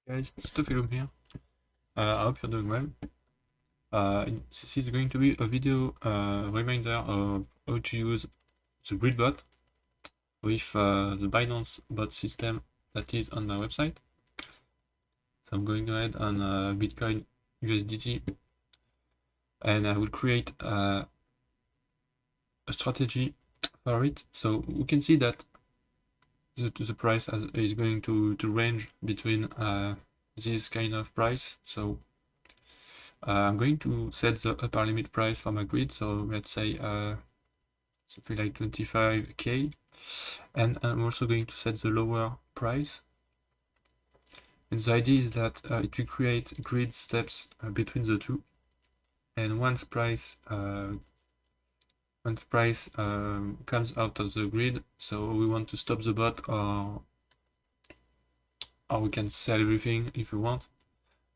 Guys, it's Tofilum here. I hope you're doing well. This is going to be a video reminder of how to use the grid bot with the Binance bot system that is on my website. So I'm going ahead on Bitcoin USDT, and I will create a strategy for it. So we can see that the price is going to range between this kind of price. So I'm going to set the upper limit price for my grid, so let's say something like 25k, and I'm also going to set the lower price. And the idea is that it will create grid steps between the two, and once price comes out of the grid, so we want to stop the bot, or we can sell everything if we want.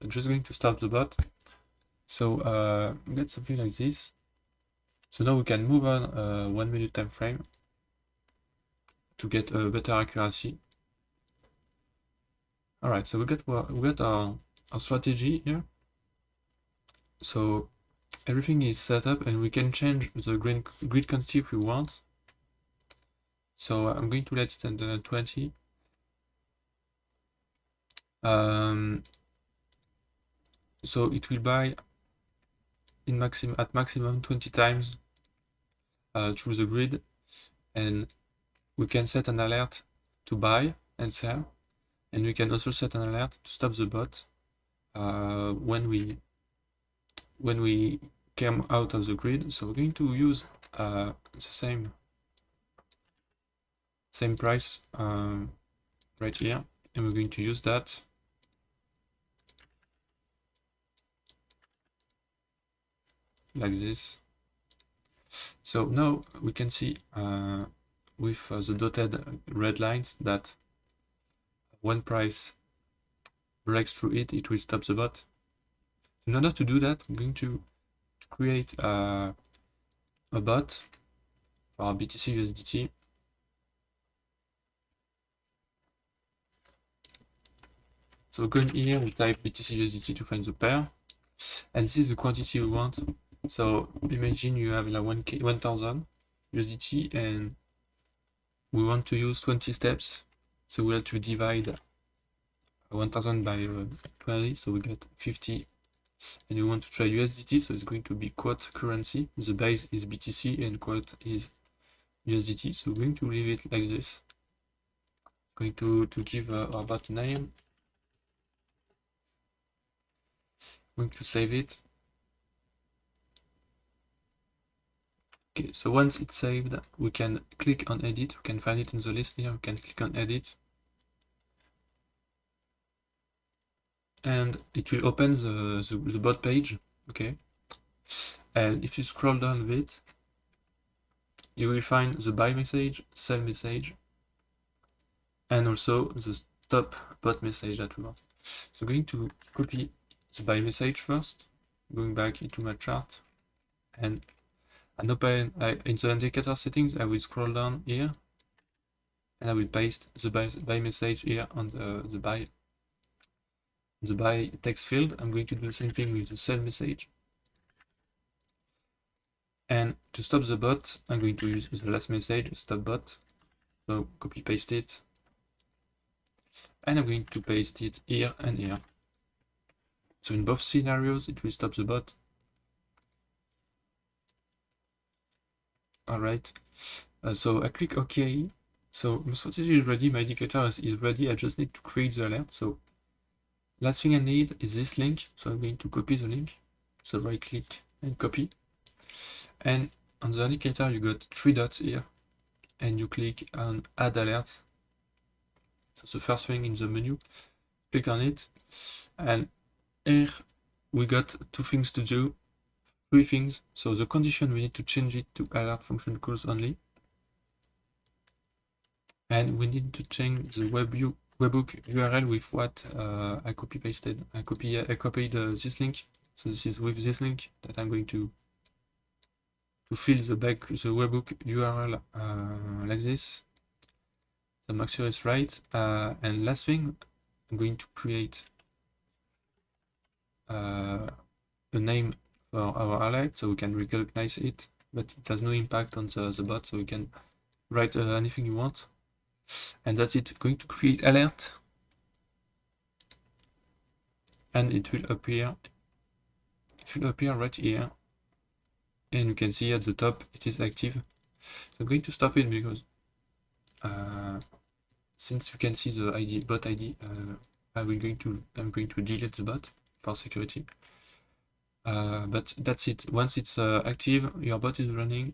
I'm just going to stop the bot. So we get something like this. So now we can move on 1 minute time frame to get a better accuracy. Alright, so we got our strategy here. So everything is set up, and we can change the grid quantity if we want. So I'm going to let it under 20. So it will buy at maximum 20 times through the grid, and we can set an alert to buy and sell, and we can also set an alert to stop the bot when we came out of the grid. So we're going to use the same price right here, and we're going to use that. Like this. So now we can see with the dotted red lines that when price breaks through it, it will stop the bot. In order to do that, I'm going to create a bot for BTC USDT. So going here, we type BTC USDT to find the pair, and this is the quantity we want. So imagine you have like 1000 USDT, and we want to use 20 steps. So we have to divide 1000 by 20, so we get 50. And we want to try USDT, so it's going to be quote currency. The base is BTC and quote is USDT. So we're going to leave it like this. Going to give our bot a name. Going to save it. Okay, so once it's saved, we can click on edit. We can find it in the list here. We can click on edit, and it will open the bot page. Okay, and if you scroll down a bit, you will find the buy message, sell message, and also the stop bot message that we want. So I'm going to copy the buy message first, going back into my chart, and open in the indicator settings. I will scroll down here, and I will paste the buy message here on the buy text field. I'm going to do the same thing with the sell message. And to stop the bot, I'm going to use the last message, stop bot. So copy paste it, and I'm going to paste it here and here. So in both scenarios, it will stop the bot. Alright, so I click OK. So my strategy is ready, my indicator is ready. I just need to create the alert. So last thing I need is this link. So I'm going to copy the link. So right click and copy. And on the indicator, you got 3 dots here, and you click on add alert. So the first thing in the menu, click on it, and here we got 2 things to do, 3 things. So the condition, we need to change it to alert function calls only, and we need to change the webhook URL with what I copy pasted. I copied this link. So this is with this link that I'm going to fill the webhook URL like this. So make sure it's right. And last thing, I'm going to create a name for our alert, so we can recognize it, but it has no impact on the bot, so we can write anything you want. And that's it. Going to create alert, and it will appear right here, and you can see at the top it is active. So I'm going to stop it because since you can see the ID, bot ID, I'm going to delete the bot for security. But that's it. Once it's active, your bot is running.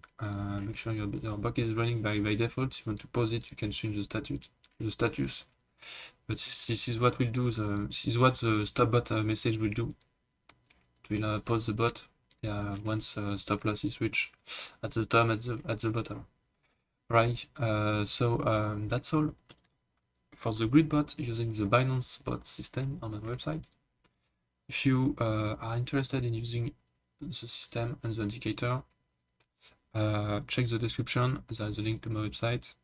Make sure your bot is running by default. If you want to pause it, you can change the status. But this is what we'll do. This is what the stop bot message will do. It will pause the bot once stop loss is reached at the time at the bottom. Right. So that's all for the grid bot using the Binance bot system on my website. If you are interested in using the system and the indicator, check the description. There's a link to my website,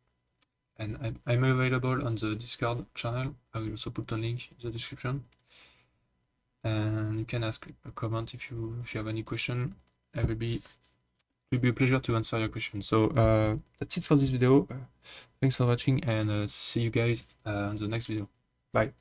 and I'm available on the Discord channel. I will also put a link in the description, and you can ask a comment if you have any question. It will be a pleasure to answer your question. So that's it for this video. Thanks for watching, and see you guys on the next video. Bye.